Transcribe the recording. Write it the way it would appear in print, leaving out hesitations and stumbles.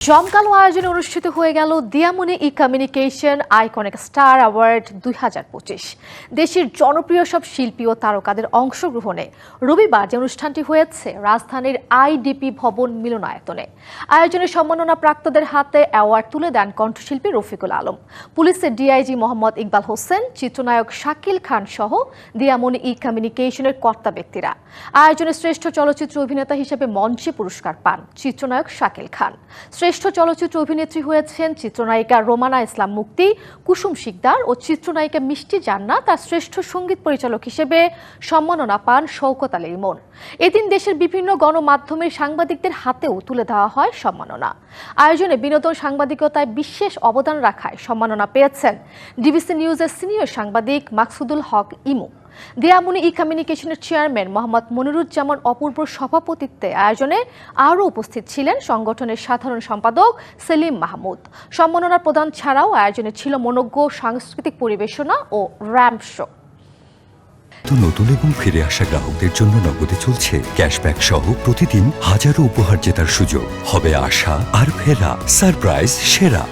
জমকালো আয়োজনে অনুষ্ঠিত হয়ে গেল দিয়ামনি ই-কমিউনিকেশন আইকনিক স্টার অ্যাওয়ার্ড 2025। দেশের জনপ্রিয় সব শিল্পী ও তারকাদের অংশগ্রহণে রবিবার যে অনুষ্ঠানটি হয়েছে রাজধানীর আইডিপি ভবন মিলনায়তনে। আয়োজনে সম্মাননা প্রাপ্তদের হাতে অ্যাওয়ার্ড তুলে দেন কণ্ঠশিল্পী রফিকুল আলম, পুলিশের ডিআইজি মোহাম্মদ ইকবাল হোসেন, চিত্রনায়ক শাকিল খান সহ দিয়ামনি ই-কমিউনিকেশনের কর্তা ব্যক্তিরা। আয়োজনে শ্রেষ্ঠ চলচ্চিত্র অভিনেতা হিসেবে মঞ্চে পুরস্কার পান চিত্রনায়ক শাকিল খান। শ্রেষ্ঠ চলচ্চিত্র অভিনেত্রী হয়েছেন চিত্রনায়িকা রোমানা ইসলাম মুক্তি, কুসুম শিকদার ও চিত্রনায়িকা মিষ্টি জান্নাত। আর শ্রেষ্ঠ সঙ্গীত পরিচালক হিসেবে সম্মাননা পান শওকত আলী ইমন। এদিন দেশের বিভিন্ন গণমাধ্যমের সাংবাদিকদের হাতেও তুলে দেওয়া হয় সম্মাননা। আয়োজনে বিনোদন সাংবাদিকতায় বিশেষ অবদান রাখায় সম্মাননা পেয়েছেন ডিবিসি নিউজের সিনিয়র সাংবাদিক মাকসুদুল হক ইমু। দিয়ামনি ই-কমিউনিকেশনের চেয়ারম্যান মোহাম্মদ মনিরুজ্জামান অপূর্বর সভাপতিত্বে আয়োজনে আরও উপস্থিত ছিলেন সংগঠনের সাধারণ সম্পাদক সেলিম মাহমুদ। সম্মাননা প্রদান ছাড়াও আয়োজনে ছিল মনোজ্ঞ সাংস্কৃতিক পরিবেশনা ও র্যাম্প শো। নতুন এবং ফিরে আসা গ্রাহকদের জন্য নগদে চলছে ক্যাশব্যাক সহ প্রতিদিন হাজারো উপহার জেতার সুযোগ। হবে আশা আর ফেরা, সারপ্রাইজ সেরা।